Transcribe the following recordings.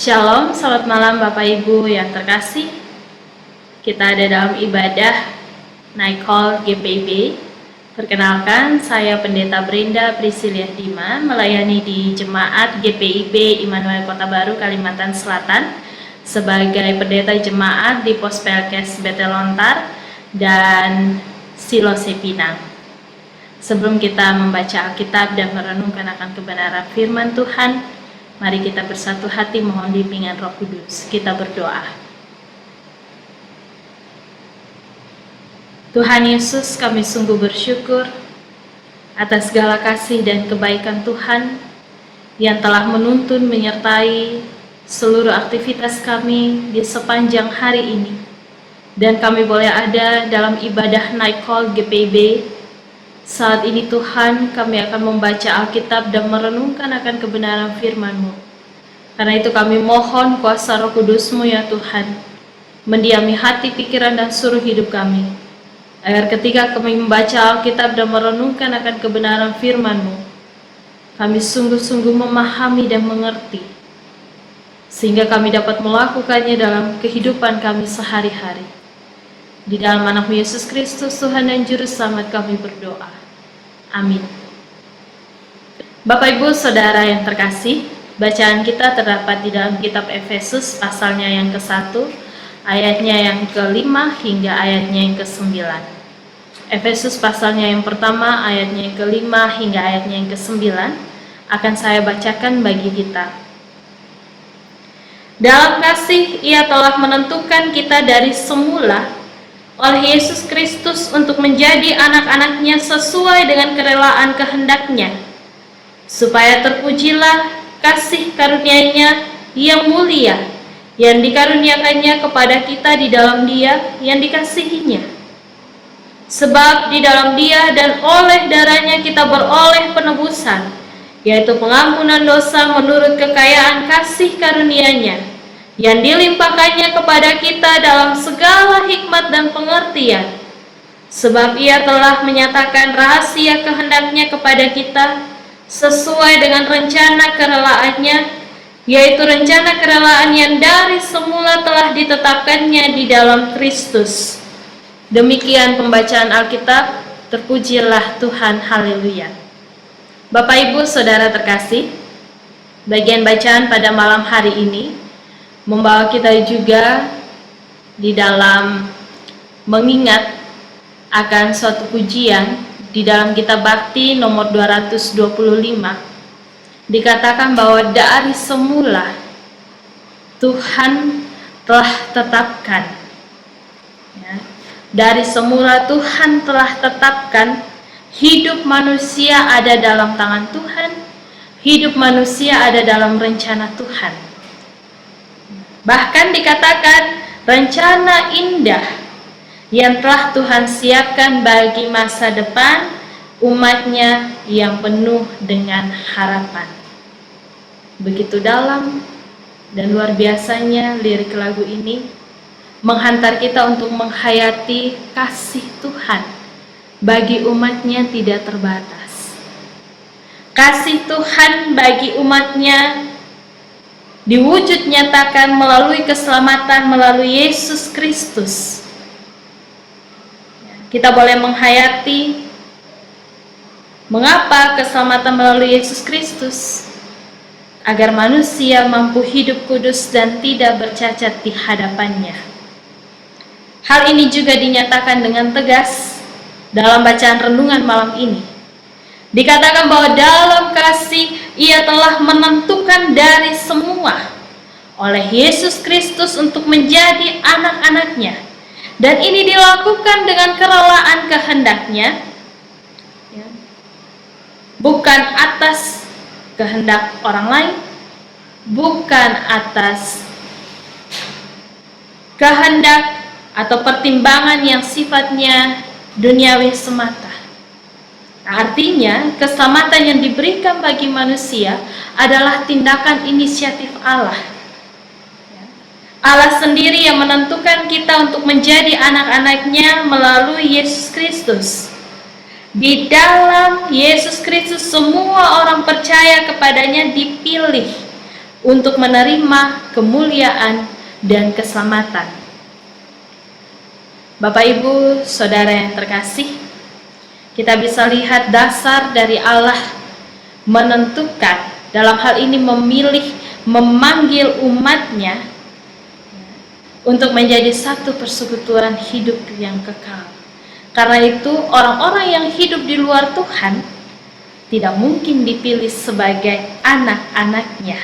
Shalom, selamat malam Bapak Ibu yang terkasih. Kita ada dalam ibadah Night Call GPIB. Perkenalkan, saya Pendeta Brenda Priscilia Dima, melayani di Jemaat GPIB Immanuel Kota Baru, Kalimantan Selatan, sebagai pendeta jemaat di Pos Pelkes Betelontar dan Silose Pinang. Sebelum kita membaca Alkitab dan merenungkan akan kebenaran firman Tuhan, mari kita bersatu hati mohon bimbingan Roh Kudus. Kita berdoa. Tuhan Yesus, kami sungguh bersyukur atas segala kasih dan kebaikan Tuhan yang telah menuntun menyertai seluruh aktivitas kami di sepanjang hari ini. Dan kami boleh ada dalam ibadah Night Call GPIB. Saat ini Tuhan, kami akan membaca Alkitab dan merenungkan akan kebenaran firman-Mu. Karena itu kami mohon kuasa Roh Kudus-Mu ya Tuhan, mendiami hati, pikiran, dan seluruh hidup kami. Agar ketika kami membaca Alkitab dan merenungkan akan kebenaran firman-Mu, kami sungguh-sungguh memahami dan mengerti, sehingga kami dapat melakukannya dalam kehidupan kami sehari-hari. Di dalam Anak Yesus Kristus, Tuhan dan Juru Selamat kami berdoa. Amin. Bapak Ibu Saudara yang terkasih, bacaan kita terdapat di dalam kitab Efesus pasalnya yang ke-1, ayatnya yang ke-5 hingga ayatnya yang ke-9. Efesus pasalnya yang pertama, ayatnya yang ke-5 hingga ayatnya yang ke-9 akan saya bacakan bagi kita. Dalam kasih Ia telah menentukan kita dari semula oleh Yesus Kristus untuk menjadi anak-anaknya sesuai dengan kerelaan kehendak-Nya, supaya terpujilah kasih karunia-Nya yang mulia yang dikaruniakannya kepada kita di dalam Dia yang dikasihinya. Sebab di dalam Dia dan oleh darah-Nya kita beroleh penebusan, yaitu pengampunan dosa menurut kekayaan kasih karunia-Nya yang dilimpahkannya kepada kita dalam segala hikmat dan pengertian. Sebab Ia telah menyatakan rahasia kehendak-Nya kepada kita sesuai dengan rencana kerelaannya, yaitu rencana kerelaan yang dari semula telah ditetapkannya di dalam Kristus. Demikian pembacaan Alkitab. Terpujilah Tuhan. Haleluya. Bapak Ibu Saudara terkasih, bagian bacaan pada malam hari ini membawa kita juga di dalam mengingat akan suatu pujian di dalam kitab Bakti nomor 225. Dikatakan bahwa dari semula Tuhan telah tetapkan, ya, dari semula Tuhan telah tetapkan hidup manusia ada dalam tangan Tuhan, hidup manusia ada dalam rencana Tuhan. Bahkan dikatakan rencana indah yang telah Tuhan siapkan bagi masa depan umat-Nya yang penuh dengan harapan. Begitu dalam dan luar biasanya lirik lagu ini menghantar kita untuk menghayati kasih Tuhan bagi umat-Nya tidak terbatas. Kasih Tuhan bagi umat-Nya diwujud nyatakan melalui keselamatan melalui Yesus Kristus. Kita boleh menghayati mengapa keselamatan melalui Yesus Kristus, agar manusia mampu hidup kudus dan tidak bercacat di hadapan-Nya. Hal ini juga dinyatakan dengan tegas dalam bacaan renungan malam ini. Dikatakan bahwa dalam kasih Ia telah menentukan dari semua oleh Yesus Kristus untuk menjadi anak-anak-Nya. Dan ini dilakukan dengan kerelaan kehendak-Nya, ya, bukan atas kehendak orang lain, bukan atas kehendak atau pertimbangan yang sifatnya duniawi semata. Artinya, keselamatan yang diberikan bagi manusia adalah tindakan inisiatif Allah. Allah sendiri yang menentukan kita untuk menjadi anak-anak-Nya melalui Yesus Kristus. Di dalam Yesus Kristus semua orang percaya kepadanya dipilih untuk menerima kemuliaan dan keselamatan. Bapak, Ibu, Saudara yang terkasih, kita bisa lihat dasar dari Allah menentukan, dalam hal ini memilih, memanggil umatnya untuk menjadi satu persekutuan hidup yang kekal. Karena itu orang-orang yang hidup di luar Tuhan tidak mungkin dipilih sebagai anak-anaknya.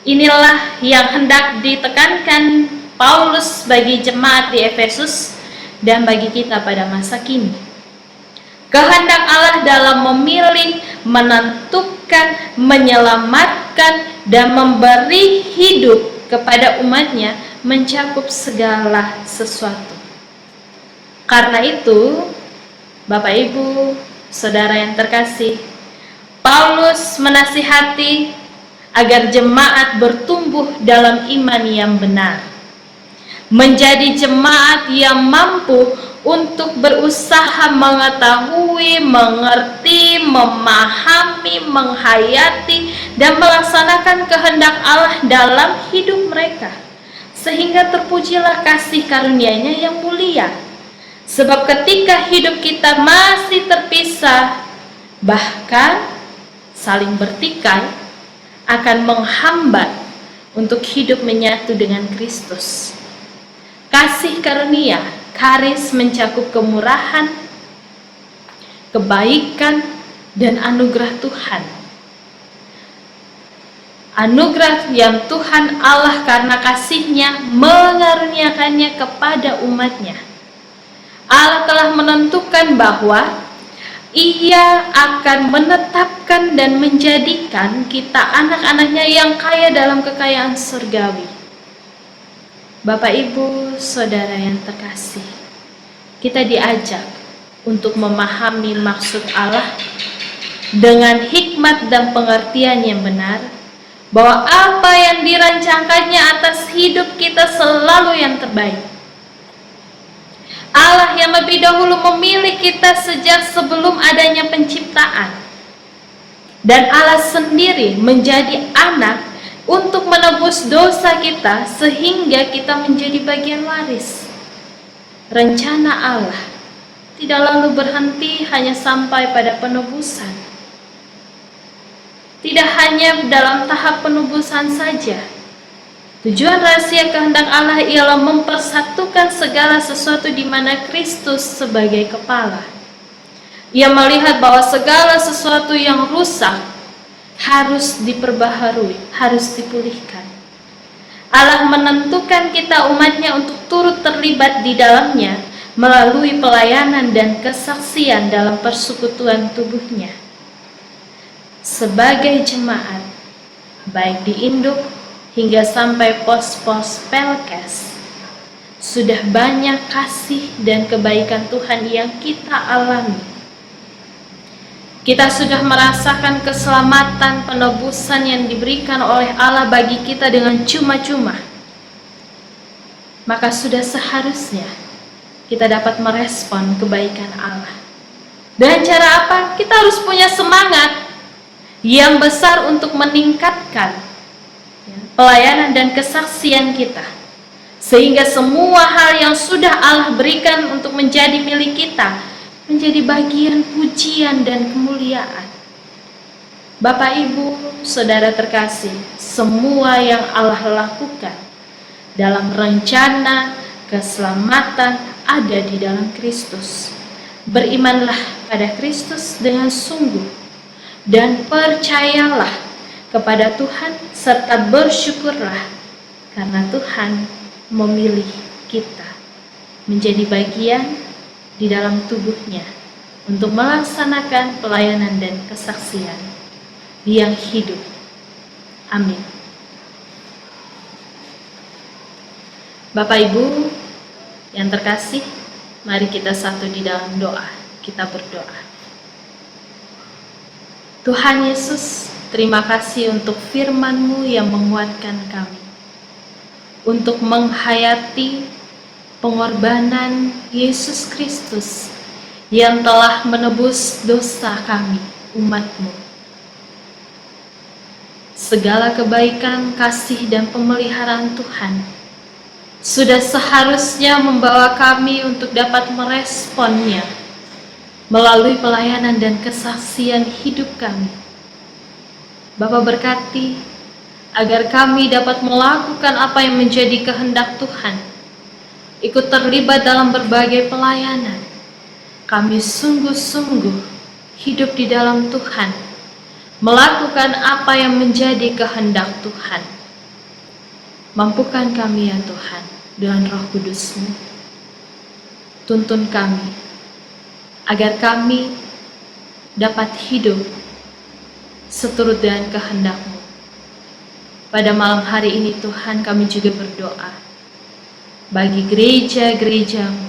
Inilah yang hendak ditekankan Paulus bagi jemaat di Efesus dan bagi kita pada masa kini. Kehendak Allah dalam memilih, menentukan, menyelamatkan, dan memberi hidup kepada umatnya mencakup segala sesuatu. Karena itu, Bapak, Ibu, Saudara yang terkasih, Paulus menasihati agar jemaat bertumbuh dalam iman yang benar, menjadi jemaat yang mampu untuk berusaha mengetahui, mengerti, memahami, menghayati, dan melaksanakan kehendak Allah dalam hidup mereka, sehingga terpujilah kasih karunia-Nya yang mulia. Sebab ketika hidup kita masih terpisah, bahkan saling bertikai, akan menghambat untuk hidup menyatu dengan Kristus. Kasih karunia, karis mencakup kemurahan, kebaikan, dan anugerah Tuhan. Anugerah yang Tuhan Allah karena kasih-Nya mengaruniakannya kepada umat-Nya. Allah telah menentukan bahwa Ia akan menetapkan dan menjadikan kita anak-anaknya yang kaya dalam kekayaan surgawi. Bapak, Ibu, Saudara yang terkasih, kita diajak untuk memahami maksud Allah dengan hikmat dan pengertian yang benar, bahwa apa yang dirancangkannya atas hidup kita selalu yang terbaik. Allah yang lebih dahulu memilih kita sejak sebelum adanya penciptaan, dan Allah sendiri menjadi anak untuk menebus dosa kita sehingga kita menjadi bagian waris. Rencana Allah tidak lalu berhenti hanya sampai pada penebusan. Tidak hanya dalam tahap penebusan saja. Tujuan rahasia kehendak Allah ialah mempersatukan segala sesuatu di mana Kristus sebagai kepala. Ia melihat bahwa segala sesuatu yang rusak harus diperbaharui, harus dipulihkan. Allah menentukan kita umatnya untuk turut terlibat di dalamnya melalui pelayanan dan kesaksian dalam persekutuan tubuhnya. Sebagai jemaat, baik di induk hingga sampai pos-pos Pelkes, sudah banyak kasih dan kebaikan Tuhan yang kita alami. Kita sudah merasakan keselamatan penebusan yang diberikan oleh Allah bagi kita dengan cuma-cuma. Maka sudah seharusnya kita dapat merespon kebaikan Allah. Dengan cara apa? Kita harus punya semangat yang besar untuk meningkatkan pelayanan dan kesaksian kita, sehingga semua hal yang sudah Allah berikan untuk menjadi milik kita menjadi bagian pujian dan kemuliaan. Bapak, Ibu, Saudara terkasih, semua yang Allah lakukan dalam rencana keselamatan ada di dalam Kristus. Berimanlah pada Kristus dengan sungguh dan percayalah kepada Tuhan, serta bersyukurlah karena Tuhan memilih kita menjadi bagian di dalam tubuhnya untuk melaksanakan pelayanan dan kesaksian yang hidup. Amin. Bapak, Ibu yang terkasih, mari kita satu di dalam doa. Kita berdoa. Tuhan Yesus, terima kasih untuk firman-Mu yang menguatkan kami untuk menghayati pengorbanan Yesus Kristus yang telah menebus dosa kami, umat-Mu. segala kebaikan, kasih, dan pemeliharaan Tuhan sudah seharusnya membawa kami untuk dapat meresponnya melalui pelayanan dan kesaksian hidup kami. Bapa berkati agar kami dapat melakukan apa yang menjadi kehendak Tuhan, ikut terlibat dalam berbagai pelayanan. Kami sungguh-sungguh hidup di dalam Tuhan, melakukan apa yang menjadi kehendak Tuhan. Mampukan kami ya Tuhan dengan Roh Kudus-Mu. Tuntun kami agar kami dapat hidup seturut dengan kehendak-Mu. Pada malam hari ini Tuhan, kami juga berdoa bagi gereja-gereja-Mu,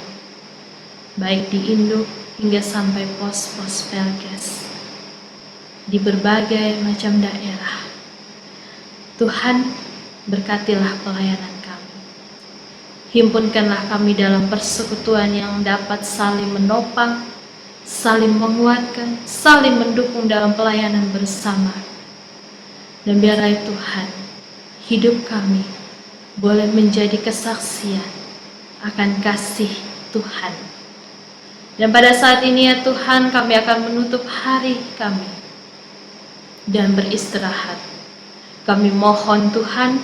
baik di Indo hingga sampai pos-pos Pelkes di berbagai macam daerah. Tuhan, berkatilah pelayanan kami. Himpunkanlah kami dalam persekutuan yang dapat saling menopang, saling menguatkan, saling mendukung dalam pelayanan bersama. Dan biarlah Tuhan, hidup kami boleh menjadi kesaksian akan kasih Tuhan. Dan pada saat ini ya Tuhan, kami akan menutup hari kami dan beristirahat. Kami mohon Tuhan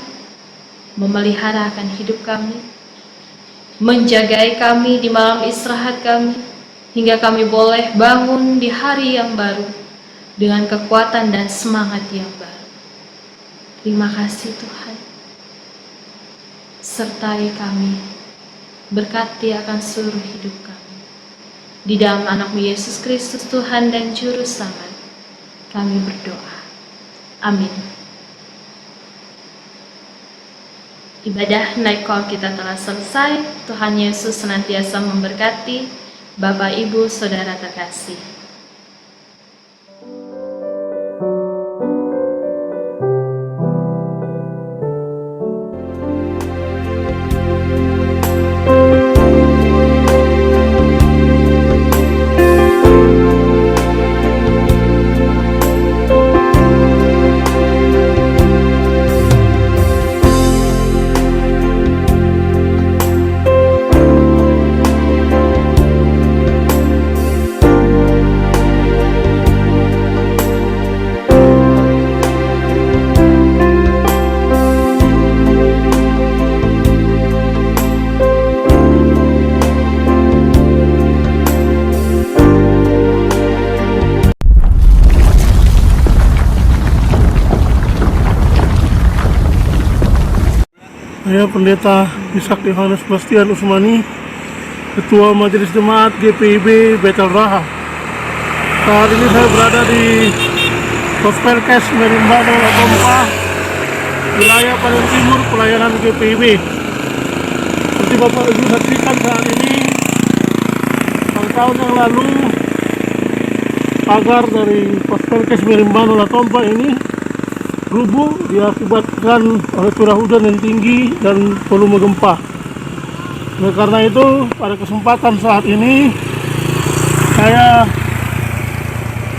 memelihara akan hidup kami, menjagai kami di malam istirahat kami, hingga kami boleh bangun di hari yang baru dengan kekuatan dan semangat yang baru. Terima kasih Tuhan. Sertai kami, berkati akan seluruh hidup kami. Di dalam anak-Mu Yesus Kristus Tuhan dan Juru Selamat, kami berdoa. Amin. Ibadah naik call kita telah selesai. Tuhan Yesus senantiasa memberkati. Bapak, Ibu, Saudara terkasih. Saya Pendeta Ishak Yohanes Bastian Usmani, Ketua Majelis Jemaat GPIB Betel Raha. Saat ini saya berada di Pos Pelkes Merimbano Latompa, wilayah paling timur pelayanan GPIB. Seperti Bapak Ibu saksikan saat ini, tahun yang lalu pagar dari Pos Pelkes Merimbano Latompa ini rubuh diakibatkan oleh curah hujan yang tinggi dan volume gempa. Oleh karena itu, pada kesempatan saat ini saya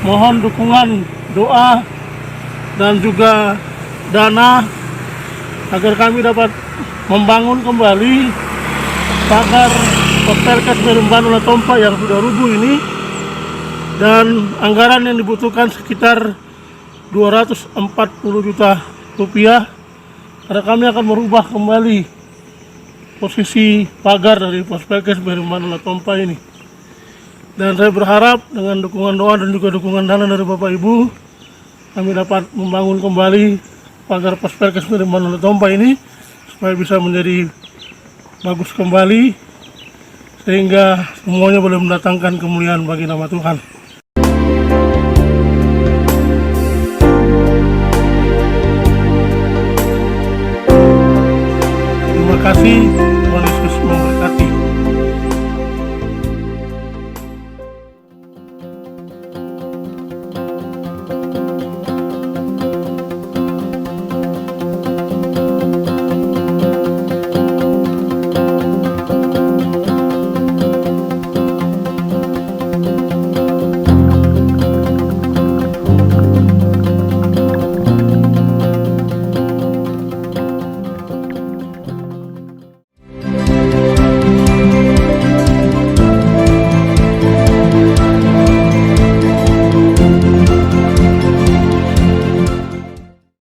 mohon dukungan doa dan juga dana agar kami dapat membangun kembali pagar Pos Pelkes Merimbano Latompa yang sudah rubuh ini, dan anggaran yang dibutuhkan sekitar 240 juta rupiah, karena kami akan merubah kembali posisi pagar dari Pos Pelkes Merimbano Latompa ini. Dan saya berharap dengan dukungan doa dan juga dukungan dana dari Bapak Ibu, kami dapat membangun kembali pagar Pos Pelkes Merimbano Latompa ini supaya bisa menjadi bagus kembali, sehingga semuanya boleh mendatangkan kemuliaan bagi nama Tuhan. Terima kasih.